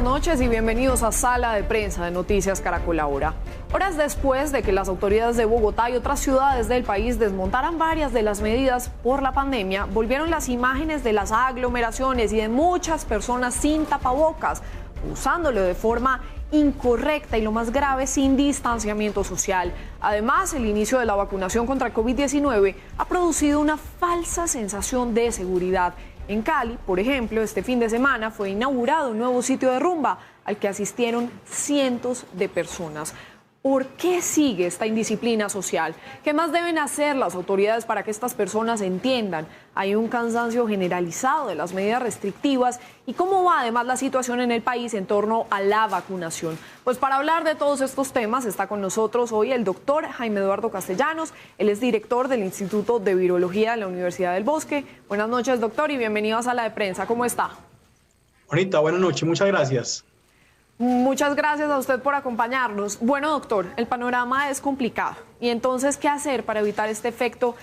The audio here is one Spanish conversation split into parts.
buenas noches y bienvenidos a Sala de Prensa de Noticias Caracol Ahora. Horas después de que las autoridades de Bogotá y otras ciudades del país desmontaran varias de las medidas por la pandemia, volvieron las imágenes de las aglomeraciones y de muchas personas sin tapabocas, usándolo de forma incorrecta y, lo más grave, sin distanciamiento social. Además, el inicio de la vacunación contra el COVID-19 ha producido una falsa sensación de seguridad. En Cali, por ejemplo, este fin de semana fue inaugurado un nuevo sitio de rumba al que asistieron cientos de personas. ¿Por qué sigue esta indisciplina social? ¿Qué más deben hacer las autoridades para que estas personas entiendan? Hay un cansancio generalizado de las medidas restrictivas. ¿Y cómo va además la situación en el país en torno a la vacunación? Pues para hablar de todos estos temas está con nosotros hoy el doctor Jaime Eduardo Castellanos. Él es director del Instituto de Virología de la Universidad del Bosque. Buenas noches, doctor, y bienvenido a Sala de Prensa. ¿Cómo está? Bonita, buenas noches, muchas gracias. Muchas gracias a usted por acompañarnos. Bueno, doctor, el panorama es complicado. Y entonces, ¿qué hacer para evitar este efecto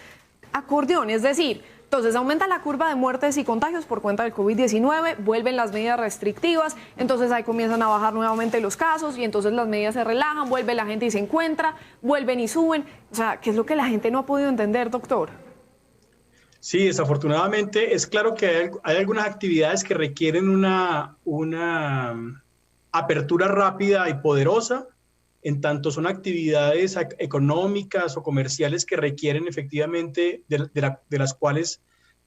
acordeón? Es decir, entonces aumenta la curva de muertes y contagios por cuenta del COVID-19, vuelven las medidas restrictivas, entonces ahí comienzan a bajar nuevamente los casos y entonces las medidas se relajan, vuelve la gente y se encuentra, vuelven y suben. O sea, ¿qué es lo que la gente no ha podido entender, doctor? Sí, desafortunadamente es claro que hay algunas actividades que requieren una apertura rápida y poderosa, en tanto son actividades económicas o comerciales que requieren efectivamente de las cuales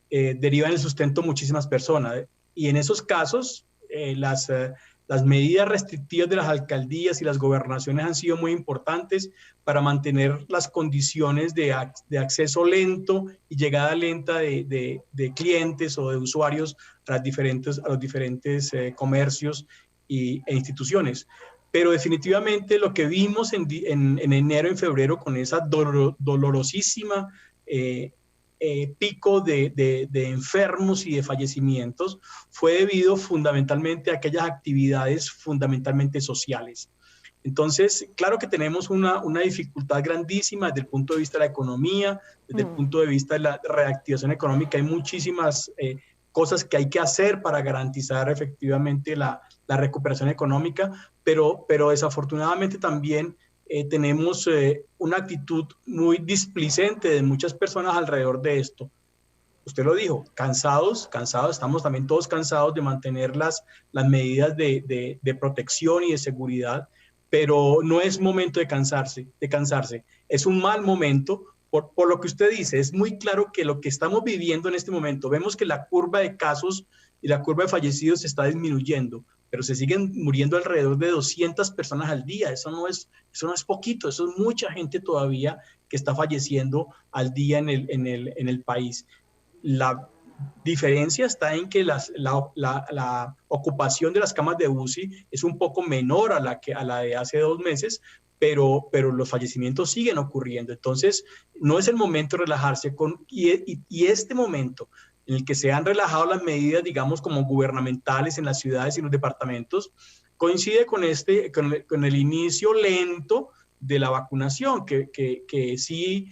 derivan el sustento muchísimas personas. Y en esos casos, las medidas restrictivas de las alcaldías y las gobernaciones han sido muy importantes para mantener las condiciones de acceso lento y llegada lenta de clientes o de usuarios a los diferentes comercios e instituciones. Pero definitivamente lo que vimos en enero, en febrero, con esa dolorosísima pico de enfermos y de fallecimientos, fue debido fundamentalmente a aquellas actividades fundamentalmente sociales. Entonces, claro que tenemos una dificultad grandísima desde el punto de vista de la economía, desde el punto de vista de la reactivación económica. Hay muchísimas cosas que hay que hacer para garantizar efectivamente la recuperación económica, pero desafortunadamente también tenemos una actitud muy displicente de muchas personas alrededor de esto. Usted lo dijo, cansados, estamos también todos cansados de mantener las medidas de protección y de seguridad, pero no es momento de cansarse. Es un mal momento. Por lo que usted dice, es muy claro que lo que estamos viviendo en este momento, vemos que la curva de casos y la curva de fallecidos se está disminuyendo, pero se siguen muriendo alrededor de 200 personas al día. Eso no es poquito, eso es mucha gente todavía que está falleciendo al día en el país. La diferencia está en que la ocupación de las camas de UCI es un poco menor a la de hace 2 meses, pero los fallecimientos siguen ocurriendo. Entonces, no es el momento de relajarse y este momento en el que se han relajado las medidas, digamos, como gubernamentales en las ciudades y los departamentos, coincide con el inicio lento de la vacunación, que sí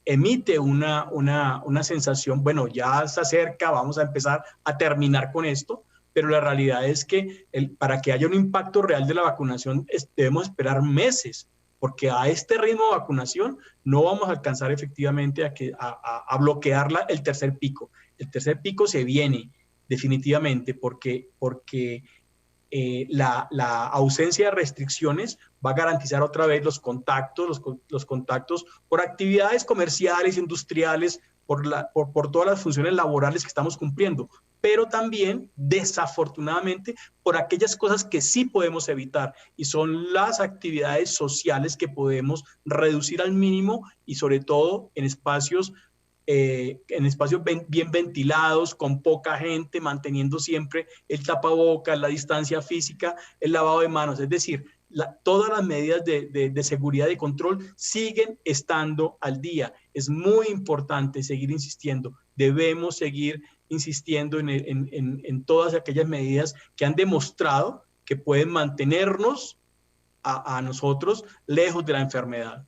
emite una sensación, bueno, ya se acerca, vamos a empezar a terminar con esto, pero la realidad es que para que haya un impacto real de la vacunación debemos esperar meses, porque a este ritmo de vacunación no vamos a alcanzar efectivamente a bloquear el tercer pico. El tercer pico se viene definitivamente porque la ausencia de restricciones va a garantizar otra vez los contactos por actividades comerciales, industriales, por todas las funciones laborales que estamos cumpliendo, pero también, desafortunadamente, por aquellas cosas que sí podemos evitar, y son las actividades sociales que podemos reducir al mínimo y sobre todo en espacios bien ventilados, con poca gente, manteniendo siempre el tapabocas, la distancia física, el lavado de manos. Es decir, todas las medidas de seguridad y control siguen estando al día. Es muy importante seguir insistiendo. Debemos seguir insistiendo en todas aquellas medidas que han demostrado que pueden mantenernos a nosotros lejos de la enfermedad.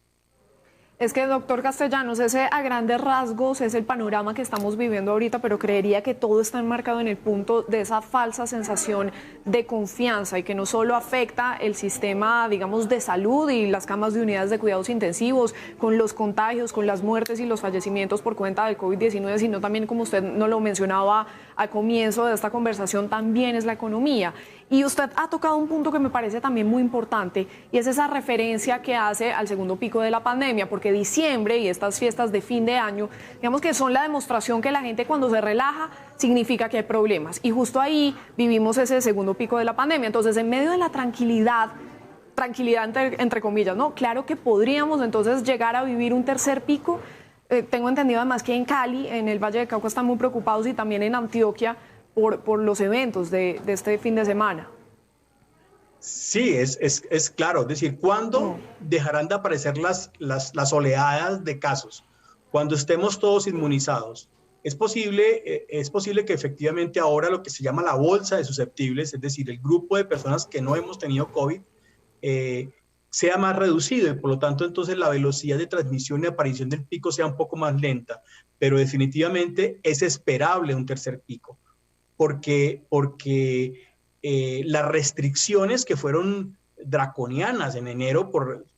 Es que, doctor Castellanos, ese a grandes rasgos es el panorama que estamos viviendo ahorita, pero creería que todo está enmarcado en el punto de esa falsa sensación de confianza y que no solo afecta el sistema, digamos, de salud y las camas de unidades de cuidados intensivos, con los contagios, con las muertes y los fallecimientos por cuenta del COVID-19, sino también, como usted nos lo mencionaba al comienzo de esta conversación, también es la economía. Y usted ha tocado un punto que me parece también muy importante, y es esa referencia que hace al segundo pico de la pandemia, porque diciembre y estas fiestas de fin de año, digamos que son la demostración que la gente cuando se relaja significa que hay problemas. Y justo ahí vivimos ese segundo pico de la pandemia. Entonces, en medio de la tranquilidad entre comillas, ¿no? Claro que podríamos entonces llegar a vivir un tercer pico. Tengo entendido además que en Cali, en el Valle del Cauca, están muy preocupados, y también en Antioquia, por los eventos de este fin de semana. Sí, es claro. Es decir, ¿cuándo dejarán de aparecer las oleadas de casos? Cuando estemos todos inmunizados. Es posible que efectivamente ahora lo que se llama la bolsa de susceptibles, es decir, el grupo de personas que no hemos tenido COVID, sea más reducido, y por lo tanto entonces la velocidad de transmisión y aparición del pico sea un poco más lenta, pero definitivamente es esperable un tercer pico, porque las restricciones que fueron draconianas en enero,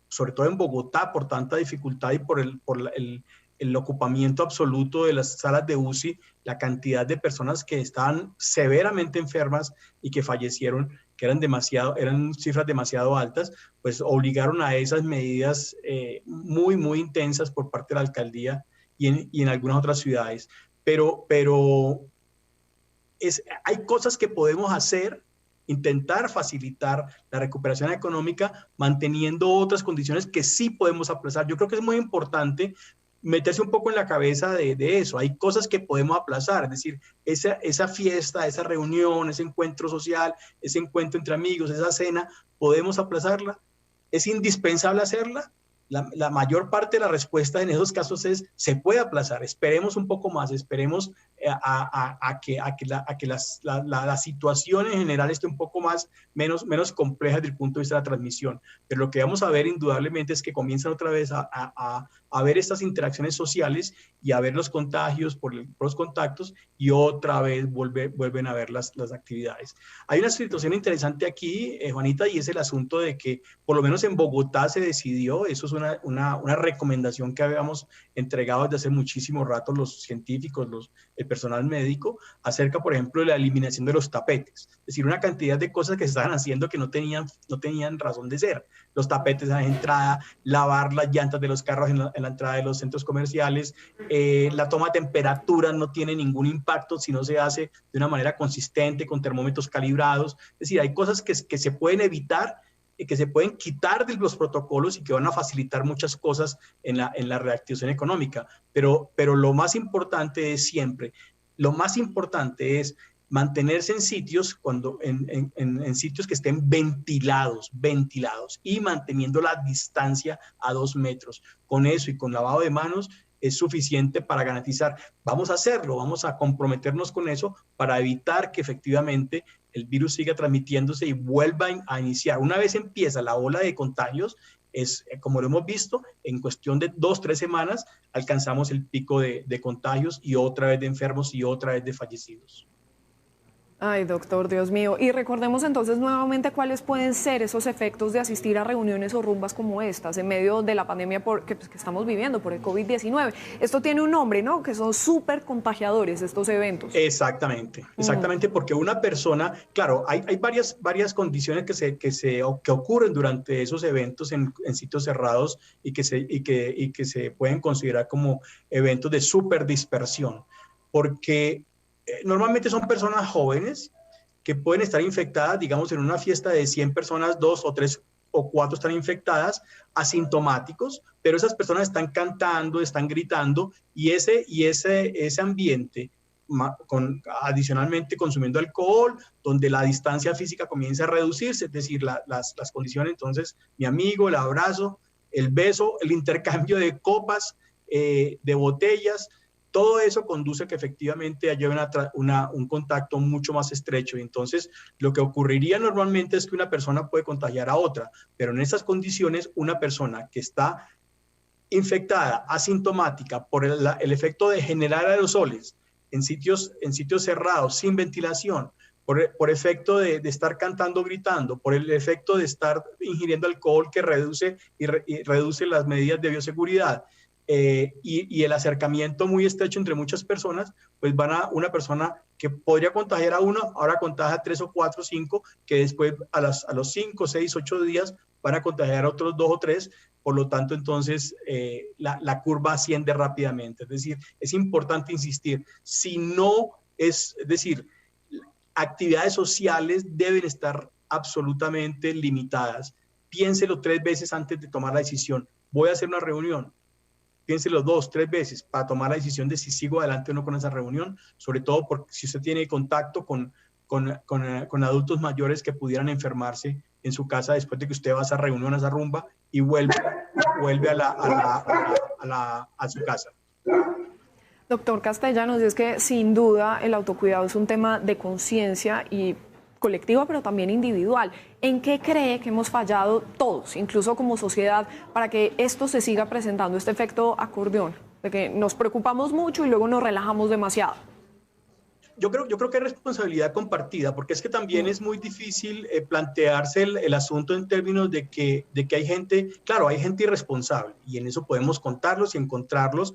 sobre todo en Bogotá, por tanta dificultad y por el ocupamiento absoluto de las salas de UCI, la cantidad de personas que estaban severamente enfermas y que fallecieron, que eran cifras demasiado altas, pues obligaron a esas medidas muy, muy intensas por parte de la alcaldía y en algunas otras ciudades. Pero hay cosas que podemos hacer, intentar facilitar la recuperación económica manteniendo otras condiciones que sí podemos aplazar. Yo creo que es muy importante meterse un poco en la cabeza de eso. Hay cosas que podemos aplazar, es decir, esa fiesta, esa reunión, ese encuentro social, ese encuentro entre amigos, esa cena, ¿podemos aplazarla? ¿Es indispensable hacerla? La mayor parte de la respuesta en esos casos es, se puede aplazar, esperemos un poco más, esperemos a que la situación en general esté un poco menos compleja desde el punto de vista de la transmisión. Pero lo que vamos a ver indudablemente es que comienzan otra vez a ver estas interacciones sociales y a ver los contagios por los contactos, y otra vez vuelven a ver las actividades. Hay una situación interesante aquí, Juanita, y es el asunto de que por lo menos en Bogotá se decidió, eso es una recomendación que habíamos entregado desde hace muchísimo rato los científicos, el personal médico, acerca, por ejemplo, de la eliminación de los tapetes. Es decir, una cantidad de cosas que se estaban haciendo que no tenían razón de ser. Los tapetes a la entrada, lavar las llantas de los carros en la entrada de los centros comerciales, la toma de temperatura no tiene ningún impacto si no se hace de una manera consistente, con termómetros calibrados. Es decir, hay cosas que se pueden evitar, que se pueden quitar de los protocolos y que van a facilitar muchas cosas en la reactivación económica. Pero lo más importante es siempre, lo más importante es mantenerse en sitios, en sitios que estén ventilados y manteniendo la distancia a 2 metros. Con eso y con lavado de manos es suficiente para garantizar. Vamos a hacerlo, vamos a comprometernos con eso para evitar que efectivamente el virus siga transmitiéndose y vuelva a iniciar. Una vez empieza la ola de contagios, como lo hemos visto, en cuestión de 2-3 semanas alcanzamos el pico de contagios y otra vez de enfermos y otra vez de fallecidos. Ay, doctor, Dios mío. Y recordemos entonces nuevamente cuáles pueden ser esos efectos de asistir a reuniones o rumbas como estas en medio de la pandemia que estamos viviendo por el COVID-19. Esto tiene un nombre, ¿no? Que son súper contagiadores estos eventos. Exactamente, porque una persona, claro, hay varias condiciones que ocurren durante esos eventos en sitios cerrados y que se pueden considerar como eventos de superdispersión, porque normalmente son personas jóvenes que pueden estar infectadas, digamos, en una fiesta de 100 personas, 2 o 3 o 4 están infectadas, asintomáticos, pero esas personas están cantando, están gritando, y ese ambiente, adicionalmente consumiendo alcohol, donde la distancia física comienza a reducirse, es decir, las condiciones, entonces, mi amigo, el abrazo, el beso, el intercambio de copas, de botellas, todo eso conduce a que efectivamente haya un contacto mucho más estrecho. Y entonces, lo que ocurriría normalmente es que una persona puede contagiar a otra, pero en esas condiciones, una persona que está infectada, asintomática, por el efecto de generar aerosoles en sitios cerrados, sin ventilación, por efecto de estar cantando, gritando, por el efecto de estar ingiriendo alcohol que reduce las medidas de bioseguridad, y el acercamiento muy estrecho entre muchas personas, pues una persona que podría contagiar a uno, ahora contagia a 3 o 4 o 5, que después a los 5, 6, 8 días van a contagiar a otros 2 o 3, por lo tanto entonces la curva asciende rápidamente. Es decir, es importante insistir, es decir, actividades sociales deben estar absolutamente limitadas. Piénselo 3 veces antes de tomar la decisión. Voy a hacer una reunión. Piénselo 2, 3 veces para tomar la decisión de si sigo adelante o no con esa reunión, sobre todo porque si usted tiene contacto con adultos mayores que pudieran enfermarse en su casa después de que usted va a esa reunión, a esa rumba, y vuelve a su casa. Doctor Castellanos, es que sin duda el autocuidado es un tema de conciencia y colectiva, pero también individual. ¿En qué cree que hemos fallado todos, incluso como sociedad, para que esto se siga presentando, este efecto acordeón, de que nos preocupamos mucho y luego nos relajamos demasiado? Yo creo que es responsabilidad compartida, porque es que también es muy difícil plantearse el asunto en términos de que hay gente, claro, hay gente irresponsable, y en eso podemos contarlos y encontrarlos,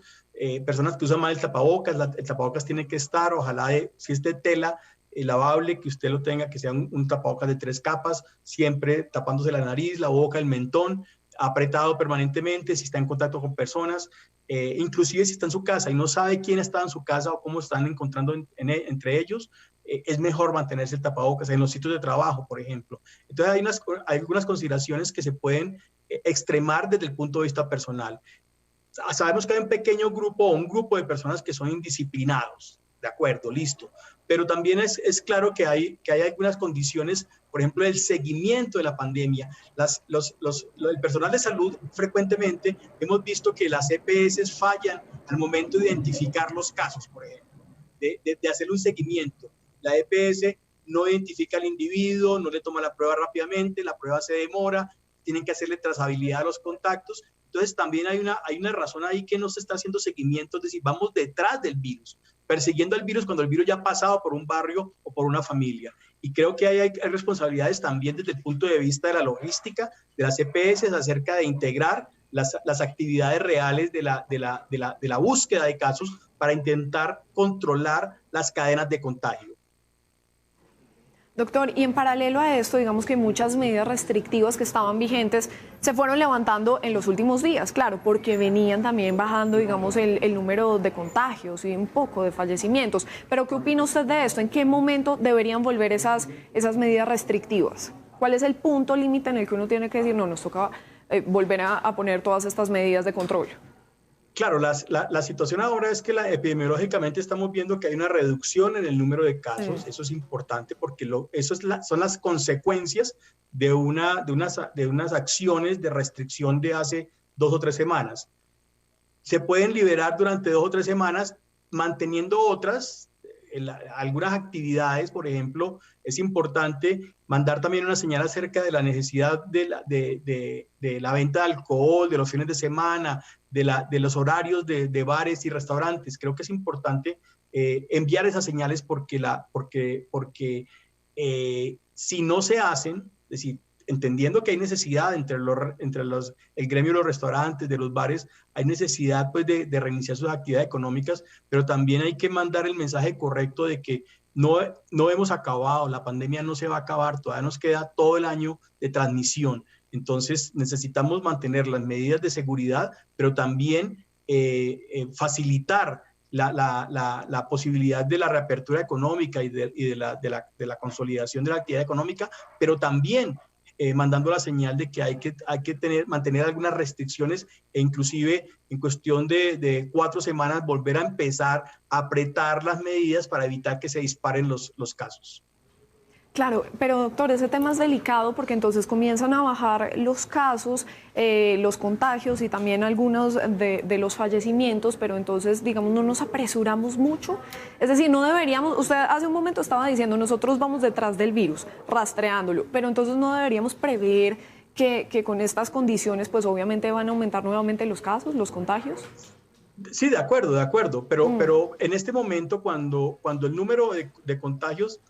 personas que usan mal el tapabocas tiene que estar, ojalá si es de tela, lavable, que usted lo tenga, que sea un tapabocas de 3 capas, siempre tapándose la nariz, la boca, el mentón, apretado permanentemente, si está en contacto con personas, inclusive si está en su casa y no sabe quién está en su casa o cómo están encontrando entre ellos, es mejor mantenerse el tapabocas en los sitios de trabajo, por ejemplo. Entonces hay algunas consideraciones que se pueden extremar desde el punto de vista personal. Sabemos que hay un pequeño grupo o un grupo de personas que son indisciplinados, de acuerdo, listo. Pero también es claro que hay algunas condiciones, por ejemplo, el seguimiento de la pandemia. El personal de salud frecuentemente hemos visto que las EPS fallan al momento de identificar los casos, por ejemplo, de hacer un seguimiento. La EPS no identifica al individuo, no le toma la prueba rápidamente, la prueba se demora, tienen que hacerle trazabilidad a los contactos. Entonces también hay una razón ahí que no se está haciendo seguimiento, es decir, vamos detrás del virus, persiguiendo al virus cuando el virus ya ha pasado por un barrio o por una familia. Y creo que hay responsabilidades también desde el punto de vista de la logística, de las EPS, acerca de integrar las actividades reales de la búsqueda de casos para intentar controlar las cadenas de contagio. Doctor, y en paralelo a esto, digamos que muchas medidas restrictivas que estaban vigentes se fueron levantando en los últimos días, claro, porque venían también bajando, digamos, el número de contagios y un poco de fallecimientos. Pero, ¿qué opina usted de esto? ¿En qué momento deberían volver esas medidas restrictivas? ¿Cuál es el punto límite en el que uno tiene que decir, no, nos toca volver a poner todas estas medidas de control? Claro, la situación ahora es que epidemiológicamente estamos viendo que hay una reducción en el número de casos. Eso es importante porque son las consecuencias de unas acciones de restricción de hace 2 o 3 semanas. Se pueden liberar durante 2 o 3 semanas manteniendo otras, algunas actividades. Por ejemplo, es importante mandar también una señal acerca de la necesidad de la venta de alcohol, de los fines de semana, de los horarios de bares y restaurantes. Creo que es importante enviar esas señales porque si no se hacen, es decir, entendiendo que hay necesidad entre el gremio de los restaurantes, de los bares, hay necesidad pues de reiniciar sus actividades económicas, pero también hay que mandar el mensaje correcto de que no hemos acabado, la pandemia no se va a acabar, todavía nos queda todo el año de transmisión. Entonces necesitamos mantener las medidas de seguridad, pero también facilitar la posibilidad de la reapertura económica y de la consolidación de la actividad económica, pero también mandando la señal de que hay que mantener algunas restricciones e inclusive en cuestión de 4 semanas volver a empezar a apretar las medidas para evitar que se disparen los casos. Claro, pero doctor, ese tema es delicado porque entonces comienzan a bajar los casos, los contagios y también algunos de los fallecimientos, pero entonces, digamos, no nos apresuramos mucho. Es decir, no deberíamos, usted hace un momento estaba diciendo, nosotros vamos detrás del virus, rastreándolo, pero entonces no deberíamos prever que con estas condiciones pues obviamente van a aumentar nuevamente los casos, los contagios? Sí, de acuerdo, pero en este momento cuando el número de contagios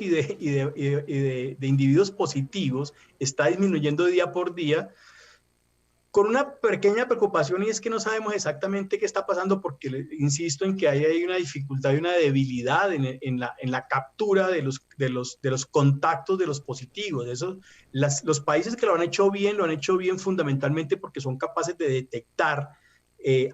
y de individuos positivos está disminuyendo día por día, con una pequeña preocupación, y es que no sabemos exactamente qué está pasando, porque insisto en que hay una dificultad y una debilidad en la captura de los contactos de los positivos. Los países que lo han hecho bien fundamentalmente porque son capaces de detectar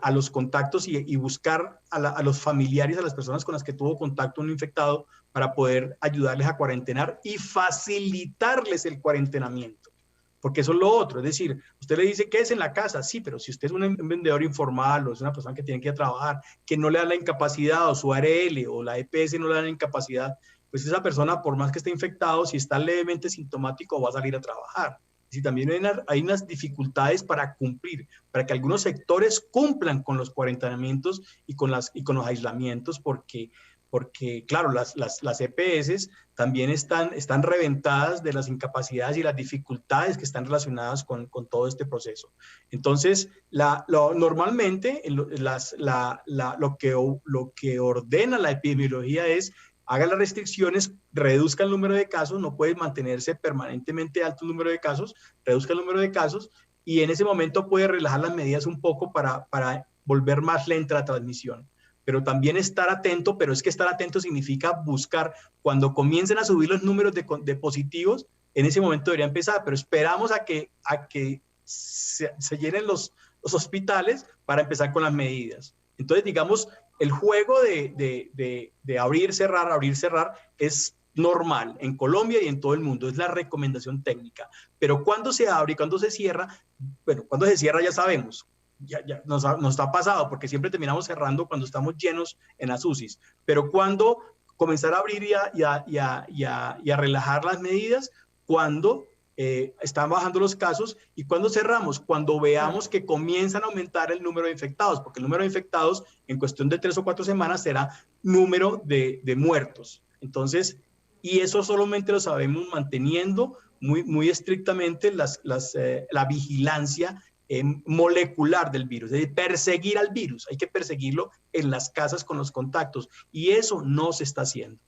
a los contactos y buscar a los familiares, a las personas con las que tuvo contacto un infectado, para poder ayudarles a cuarentenar y facilitarles el cuarentenamiento. Porque eso es lo otro, es decir, usted le dice que es en la casa, sí, pero si usted es un vendedor informal o es una persona que tiene que ir a trabajar, que no le da la incapacidad, o su ARL o la EPS no le da la incapacidad, pues esa persona, por más que esté infectado, si está levemente sintomático, va a salir a trabajar. Si también hay unas dificultades para cumplir, para que algunos sectores cumplan con los cuarentenamientos y con los aislamientos, porque claro, las EPS también están reventadas de las incapacidades y las dificultades que están relacionadas con todo este proceso. Entonces, normalmente lo que ordena la epidemiología es: haga las restricciones, reduzca el número de casos, no puede mantenerse permanentemente alto el número de casos, reduzca el número de casos, y en ese momento puede relajar las medidas un poco para volver más lenta la transmisión. Pero también estar atento, pero es que estar atento significa buscar, cuando comiencen a subir los números de positivos, en ese momento debería empezar, pero esperamos a que se llenen los hospitales para empezar con las medidas. Entonces, digamos, el juego de abrir, cerrar es normal en Colombia y en todo el mundo, es la recomendación técnica. Pero cuando se abre y cuando se cierra, bueno, cuando se cierra ya sabemos. Ya nos ha pasado, porque siempre terminamos cerrando cuando estamos llenos en las UCIs, pero cuando comenzar a abrir y a relajar las medidas, cuando están bajando los casos, y cuando cerramos, cuando veamos que comienzan a aumentar el número de infectados, porque el número de infectados en cuestión de 3 o 4 semanas será número de muertos. Entonces, y eso solamente lo sabemos manteniendo muy estrictamente la vigilancia molecular del virus, es decir, perseguir al virus. Hay que perseguirlo en las casas con los contactos, y eso no se está haciendo.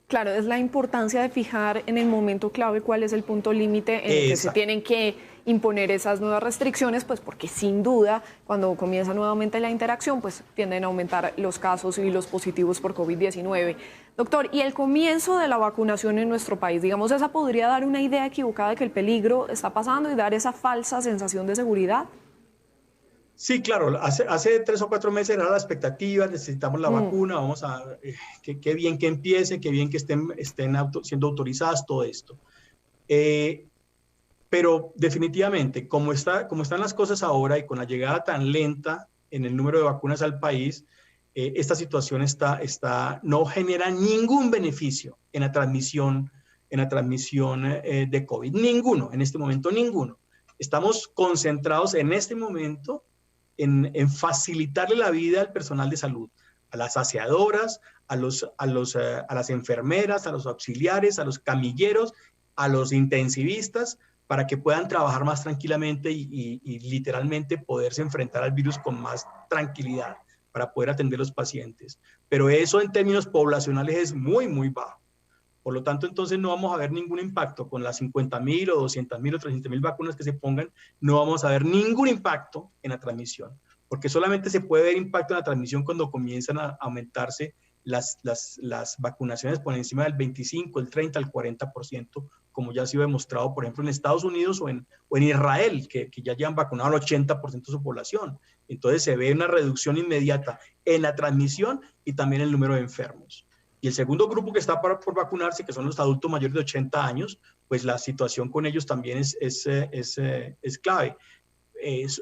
Claro, es la importancia de fijar en el momento clave cuál es el punto límite en el que se tienen que imponer esas nuevas restricciones, pues porque sin duda cuando comienza nuevamente la interacción, pues tienden a aumentar los casos y los positivos por COVID-19. Doctor, ¿y el comienzo de la vacunación en nuestro país? Digamos, ¿esa podría dar una idea equivocada de que el peligro está pasando y dar esa falsa sensación de seguridad? Sí, claro, hace 3 o 4 meses era la expectativa: necesitamos la vacuna, vamos a qué bien que empiece, qué bien que estén siendo autorizadas, todo esto. Pero definitivamente, como están las cosas ahora, y con la llegada tan lenta en el número de vacunas al país, esta situación no genera ningún beneficio en la transmisión de COVID. Ninguno, en este momento, ninguno. Estamos concentrados en este momento en facilitarle la vida al personal de salud, a las aseadoras, a las enfermeras, a los auxiliares, a los camilleros, a los intensivistas, para que puedan trabajar más tranquilamente y literalmente poderse enfrentar al virus con más tranquilidad, para poder atender a los pacientes. Pero eso en términos poblacionales es muy, muy bajo. Por lo tanto, entonces no vamos a ver ningún impacto con las 50.000 o 200.000 o 300.000 vacunas que se pongan. No vamos a ver ningún impacto en la transmisión, porque solamente se puede ver impacto en la transmisión cuando comienzan a aumentarse las vacunaciones por encima del 25, el 30, el 40%, como ya ha sido demostrado, por ejemplo, en Estados Unidos o en Israel, que ya llevan vacunado al 80% de su población. Entonces se ve una reducción inmediata en la transmisión y también en el número de enfermos. Y el segundo grupo que está por vacunarse, que son los adultos mayores de 80 años, pues la situación con ellos también es clave.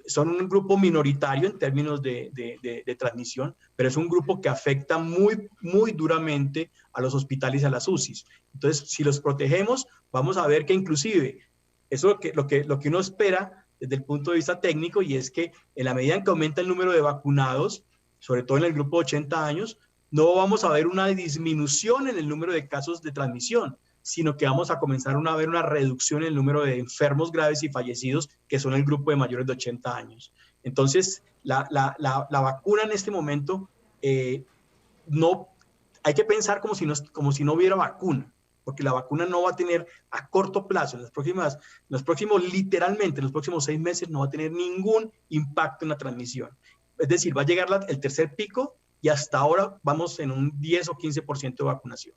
Son un grupo minoritario en términos de transmisión, pero es un grupo que afecta muy, muy duramente a los hospitales y a las UCIs. Entonces, si los protegemos, vamos a ver que inclusive, eso es lo que uno espera desde el punto de vista técnico, y es que en la medida en que aumenta el número de vacunados, sobre todo en el grupo de 80 años, no vamos a ver una disminución en el número de casos de transmisión, sino que vamos a comenzar a ver una reducción en el número de enfermos graves y fallecidos, que son el grupo de mayores de 80 años. Entonces, la vacuna en este momento, no, hay que pensar como si no hubiera vacuna, porque la vacuna no va a tener a corto plazo, literalmente, en los próximos 6 meses, no va a tener ningún impacto en la transmisión. Es decir, va a llegar el tercer pico y hasta ahora vamos en un 10 o 15% de vacunación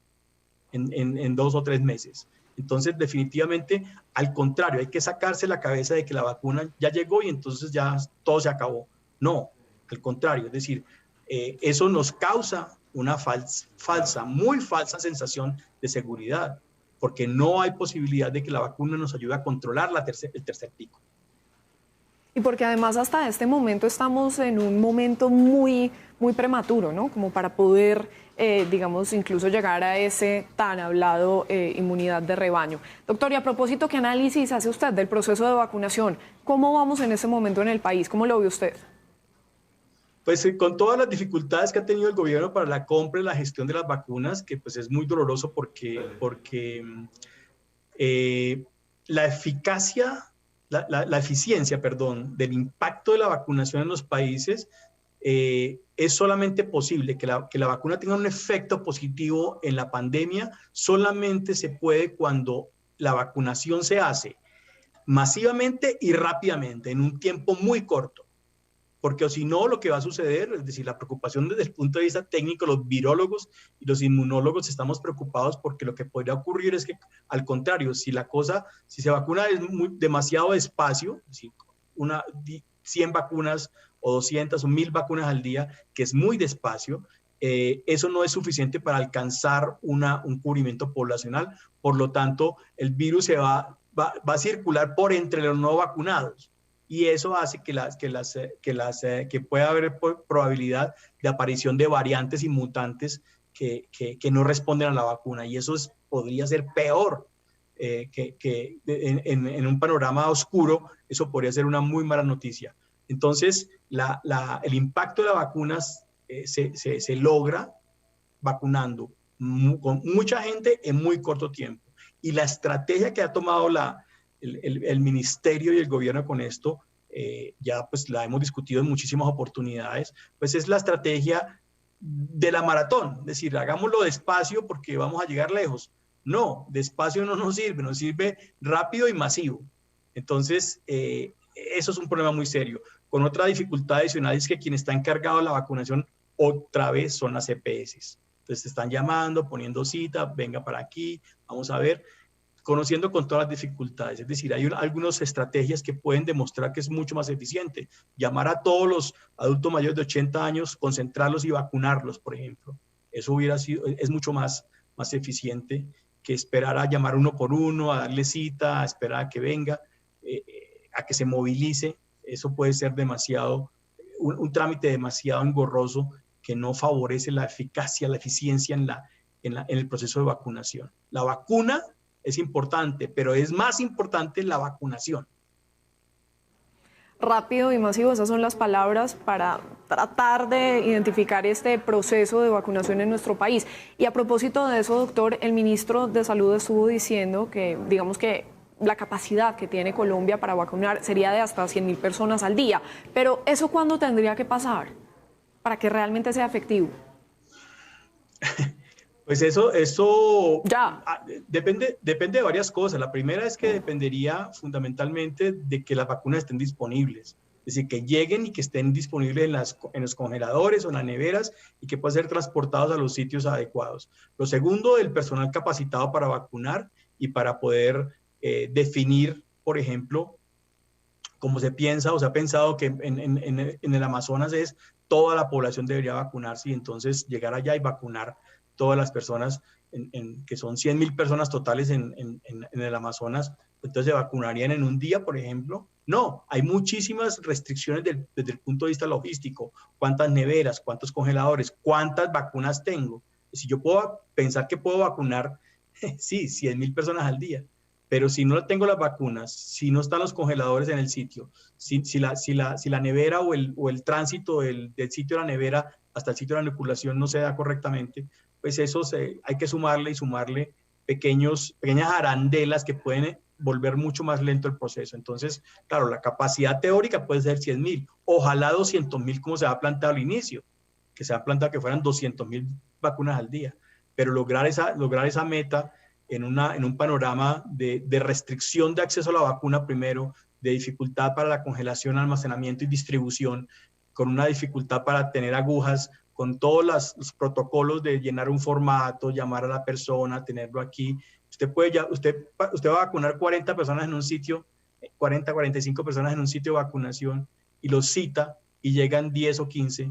en 2 o 3 meses. Entonces, definitivamente, al contrario, hay que sacarse la cabeza de que la vacuna ya llegó y entonces ya todo se acabó. No, al contrario, es decir, eso nos causa una muy falsa sensación de seguridad, porque no hay posibilidad de que la vacuna nos ayude a controlar el tercer pico. Y porque además hasta este momento estamos en un momento muy prematuro, ¿no? Como para poder, digamos, incluso llegar a ese tan hablado inmunidad de rebaño. Doctor, y a propósito, ¿qué análisis hace usted del proceso de vacunación? ¿Cómo vamos en ese momento en el país? ¿Cómo lo ve usted? Pues con todas las dificultades que ha tenido el gobierno para la compra y la gestión de las vacunas, que pues es muy doloroso porque la eficiencia, del impacto de la vacunación en los países es solamente posible que la vacuna tenga un efecto positivo en la pandemia, solamente se puede cuando la vacunación se hace masivamente y rápidamente, en un tiempo muy corto. Porque si no, lo que va a suceder, es decir, la preocupación desde el punto de vista técnico, los virólogos y los inmunólogos estamos preocupados porque lo que podría ocurrir es que, al contrario, si se vacuna demasiado despacio, es decir, 100 vacunas o 200 o 1000 vacunas al día, que es muy despacio, eso no es suficiente para alcanzar un cubrimiento poblacional. Por lo tanto, el virus va a circular por entre los no vacunados. Y eso hace que pueda haber probabilidad de aparición de variantes y mutantes que no responden a la vacuna. Y eso podría ser peor en un panorama oscuro. Eso podría ser una muy mala noticia. Entonces, el impacto de las vacunas se logra vacunando con mucha gente en muy corto tiempo. Y la estrategia que ha tomado el ministerio y el gobierno con esto, ya pues la hemos discutido en muchísimas oportunidades, pues es la estrategia de la maratón, es decir, hagámoslo despacio porque vamos a llegar lejos. No, despacio no nos sirve rápido y masivo. Entonces, eso es un problema muy serio. Con otra dificultad adicional es que quien está encargado de la vacunación otra vez son las EPS. Entonces te están llamando, poniendo cita, venga para aquí, vamos a ver, conociendo con todas las dificultades. Es decir, hay algunas estrategias que pueden demostrar que es mucho más eficiente. Llamar a todos los adultos mayores de 80 años, concentrarlos y vacunarlos, por ejemplo. Eso es mucho más eficiente que esperar a llamar uno por uno, a darle cita, a esperar a que venga, a que se movilice. Eso puede ser un trámite demasiado engorroso que no favorece la eficacia, la eficiencia en el proceso de vacunación. La vacuna es importante, pero es más importante la vacunación. Rápido y masivo, esas son las palabras para tratar de identificar este proceso de vacunación en nuestro país. Y a propósito de eso, doctor, el ministro de Salud estuvo diciendo que, digamos que la capacidad que tiene Colombia para vacunar sería de hasta 100.000 personas al día. Pero ¿eso cuándo tendría que pasar para que realmente sea efectivo? Pues eso ya depende de varias cosas. La primera es que dependería fundamentalmente de que las vacunas estén disponibles. Es decir, que lleguen y que estén disponibles en los congeladores o en las neveras y que puedan ser transportados a los sitios adecuados. Lo segundo, el personal capacitado para vacunar y para poder definir, por ejemplo, como se piensa o se ha pensado que en el Amazonas toda la población debería vacunarse y entonces llegar allá y vacunar todas las personas, que son 100.000 personas totales en el Amazonas, entonces se vacunarían en un día, por ejemplo. No, hay muchísimas restricciones desde el punto de vista logístico. ¿Cuántas neveras? ¿Cuántos congeladores? ¿Cuántas vacunas tengo? Si yo puedo pensar que puedo vacunar, sí, 100.000 personas al día, pero si no tengo las vacunas, si no están los congeladores en el sitio, si la nevera o el tránsito del sitio de la nevera hasta el sitio de la inoculación no se da correctamente, pues eso hay que sumarle pequeñas arandelas que pueden volver mucho más lento el proceso. Entonces, claro, la capacidad teórica puede ser 100.000, ojalá 200.000 como se ha planteado al inicio, que se ha planteado que fueran 200.000 vacunas al día, pero lograr esa meta en un panorama de restricción de acceso a la vacuna primero, de dificultad para la congelación, almacenamiento y distribución, con una dificultad para tener agujas, con todos los protocolos de llenar un formato, llamar a la persona, tenerlo aquí. Usted va a vacunar 40 personas en un sitio, 40, 45 personas en un sitio de vacunación y los cita y llegan 10 o 15,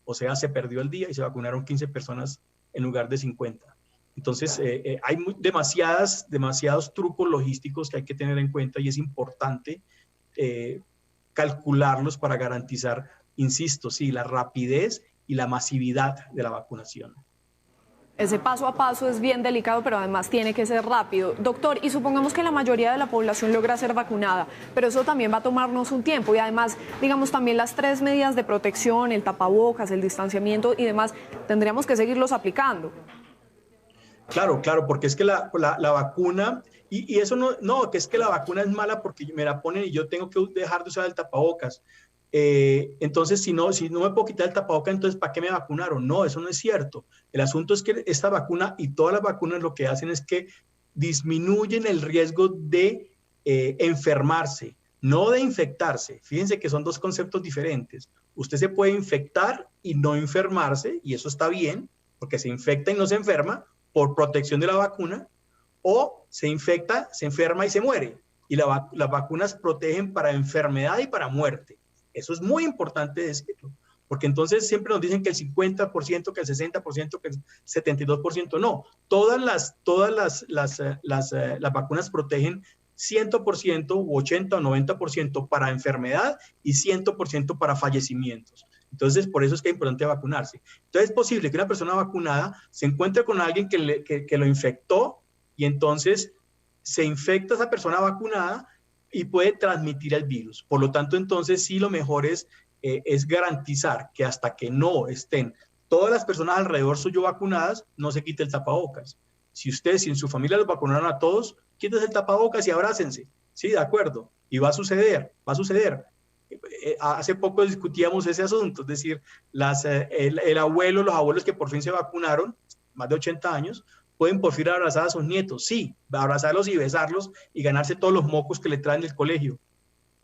o sea, se perdió el día y se vacunaron 15 personas en lugar de 50. Entonces, hay demasiados trucos logísticos que hay que tener en cuenta y es importante calcularlos para garantizar, insisto, sí, la rapidez y la masividad de la vacunación. Ese paso a paso es bien delicado, pero además tiene que ser rápido. Doctor, y supongamos que la mayoría de la población logra ser vacunada, pero eso también va a tomarnos un tiempo y además, digamos, también las 3 medidas de protección, el tapabocas, el distanciamiento y demás, tendríamos que seguirlos aplicando. Claro, porque es que la vacuna, y eso no, que es que la vacuna es mala porque me la ponen y yo tengo que dejar de usar el tapabocas. Entonces, si no me puedo quitar el tapabocas, entonces ¿para qué me vacunaron? No, eso no es cierto. El asunto es que esta vacuna y todas las vacunas lo que hacen es que disminuyen el riesgo de enfermarse, no de infectarse. Fíjense que son dos conceptos diferentes. Usted se puede infectar y no enfermarse, y eso está bien, porque se infecta y no se enferma por protección de la vacuna, o se infecta, se enferma y se muere. Y las vacunas protegen para enfermedad y para muerte. Eso es muy importante decirlo, porque entonces siempre nos dicen que el 50%, que el 60%, que el 72%, no. Todas las vacunas protegen 100% u 80 o 90% para enfermedad y 100% para fallecimientos. Entonces, por eso es que es importante vacunarse. Entonces, es posible que una persona vacunada se encuentre con alguien que lo infectó y entonces se infecta esa persona vacunada y puede transmitir el virus. Por lo tanto, entonces sí lo mejor es garantizar que hasta que no estén todas las personas alrededor suyo vacunadas, no se quite el tapabocas. Si en su familia los vacunaron a todos, quítese el tapabocas y abrácense. Sí, de acuerdo. Y va a suceder. Hace poco discutíamos ese asunto, es decir, los abuelos que por fin se vacunaron, más de 80 años, pueden por fin abrazar a sus nietos, sí, abrazarlos y besarlos y ganarse todos los mocos que le traen del colegio,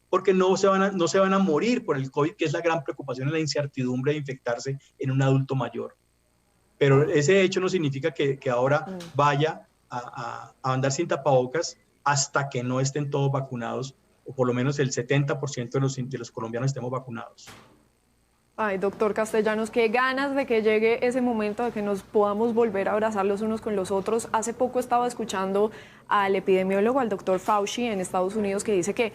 porque no se van a morir por el COVID, que es la gran preocupación y la incertidumbre de infectarse en un adulto mayor. Pero ese hecho no significa que ahora vaya a andar sin tapabocas hasta que no estén todos vacunados, o por lo menos el 70% de los colombianos estemos vacunados. Ay, doctor Castellanos, qué ganas de que llegue ese momento de que nos podamos volver a abrazar los unos con los otros. Hace poco estaba escuchando al epidemiólogo, al doctor Fauci en Estados Unidos, que dice que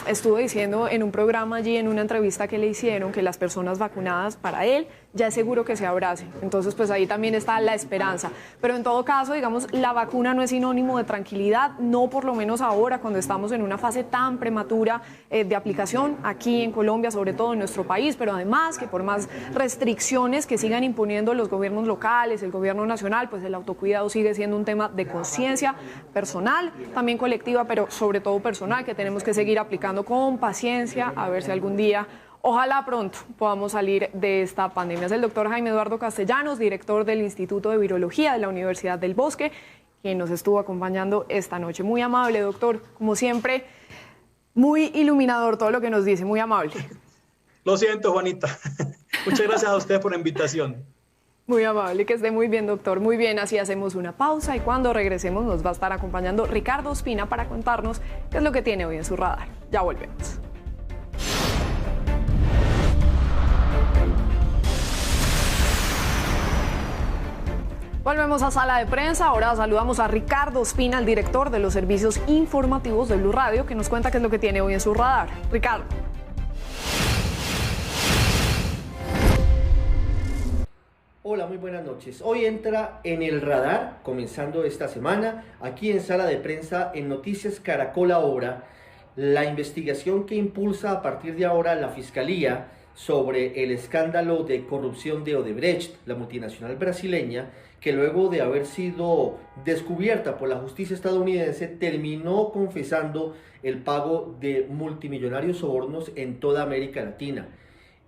estuvo diciendo en un programa allí, en una entrevista que le hicieron, que las personas vacunadas, para él, ya es seguro que se abracen. Entonces, pues ahí también está la esperanza. Pero en todo caso, digamos, la vacuna no es sinónimo de tranquilidad, no por lo menos ahora, cuando estamos en una fase tan prematura de aplicación aquí en Colombia, sobre todo en nuestro país, pero además que por más restricciones que sigan imponiendo los gobiernos locales, el gobierno nacional, pues el autocuidado sigue siendo un tema de conciencia personal, también colectiva, pero sobre todo personal, que tenemos que seguir aplicando con paciencia, a ver si algún día, ojalá pronto, podamos salir de esta pandemia. Es el doctor Jaime Eduardo Castellanos, director del Instituto de Virología de la Universidad del Bosque, quien nos estuvo acompañando esta noche. Muy amable, doctor, como siempre, muy iluminador todo lo que nos dice, muy amable. Lo siento, Juanita. Muchas gracias a usted por la invitación. Muy amable, que esté muy bien, doctor. Muy bien, así hacemos una pausa y cuando regresemos nos va a estar acompañando Ricardo Ospina para contarnos qué es lo que tiene hoy en su radar. Ya volvemos. Volvemos a sala de prensa. Ahora saludamos a Ricardo Ospina, el director de los servicios informativos de Blue Radio, que nos cuenta qué es lo que tiene hoy en su radar. Ricardo. Hola, muy buenas noches. Hoy entra en el radar, comenzando esta semana, aquí en sala de prensa en Noticias Caracol Ahora, la investigación que impulsa a partir de ahora la Fiscalía sobre el escándalo de corrupción de Odebrecht, la multinacional brasileña, que luego de haber sido descubierta por la justicia estadounidense, terminó confesando el pago de multimillonarios sobornos en toda América Latina,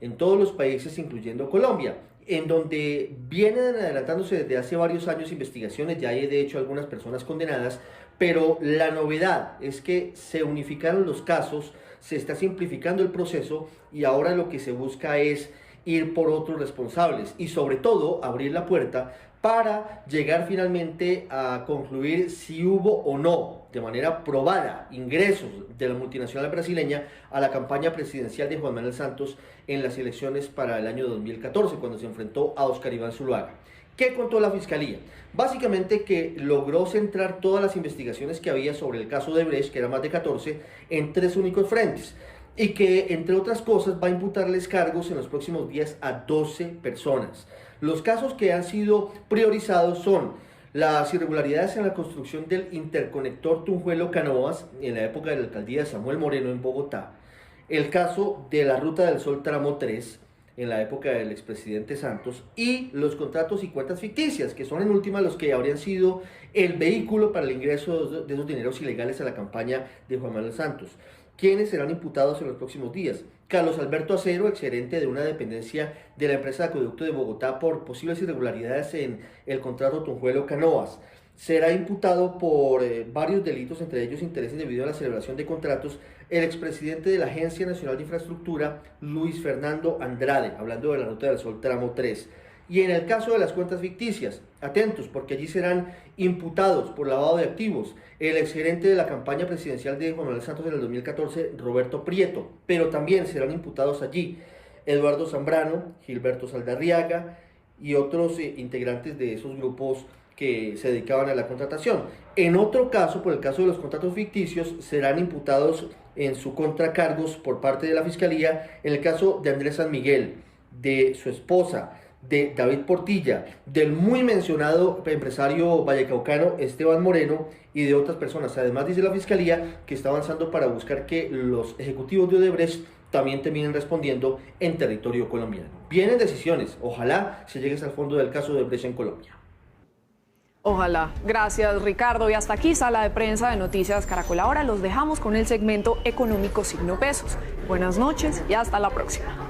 en todos los países, incluyendo Colombia, en donde vienen adelantándose desde hace varios años investigaciones. Ya hay de hecho algunas personas condenadas, pero la novedad es que se unificaron los casos, se está simplificando el proceso y ahora lo que se busca es ir por otros responsables y sobre todo abrir la puerta para llegar finalmente a concluir si hubo o no, de manera probada, ingresos de la multinacional brasileña a la campaña presidencial de Juan Manuel Santos en las elecciones para el año 2014, cuando se enfrentó a Óscar Iván Zuluaga. ¿Qué contó la Fiscalía? Básicamente que logró centrar todas las investigaciones que había sobre el caso de Odebrecht, que eran más de 14, en 3 únicos frentes, y que, entre otras cosas, va a imputarles cargos en los próximos días a 12 personas. Los casos que han sido priorizados son las irregularidades en la construcción del interconector Tunjuelo-Canoas en la época de la alcaldía de Samuel Moreno en Bogotá, el caso de la Ruta del Sol Tramo 3 en la época del expresidente Santos y los contratos y cuentas ficticias, que son en última los que habrían sido el vehículo para el ingreso de esos dineros ilegales a la campaña de Juan Manuel Santos. ¿Quiénes serán imputados en los próximos días? Carlos Alberto Acero, exgerente de una dependencia de la empresa de acueducto de Bogotá por posibles irregularidades en el contrato Tunjuelo-Canoas. Será imputado por varios delitos, entre ellos intereses debido a la celebración de contratos, el expresidente de la Agencia Nacional de Infraestructura, Luis Fernando Andrade, hablando de la Ruta del Sol Tramo 3. Y en el caso de las cuentas ficticias, atentos, porque allí serán imputados por lavado de activos el exgerente de la campaña presidencial de Juan Manuel Santos en el 2014, Roberto Prieto, pero también serán imputados allí Eduardo Zambrano, Gilberto Saldarriaga y otros integrantes de esos grupos que se dedicaban a la contratación. En otro caso, por el caso de los contratos ficticios, serán imputados en su contra cargos por parte de la Fiscalía en el caso de Andrés San Miguel, de su esposa, de David Portilla, del muy mencionado empresario vallecaucano Esteban Moreno y de otras personas. Además, dice la Fiscalía que está avanzando para buscar que los ejecutivos de Odebrecht también terminen respondiendo en territorio colombiano. Vienen decisiones, ojalá se llegue al fondo del caso de Odebrecht en Colombia. Ojalá. Gracias, Ricardo. Y hasta aquí, Sala de Prensa de Noticias Caracol. Ahora los dejamos con el segmento económico Signo Pesos. Buenas noches y hasta la próxima.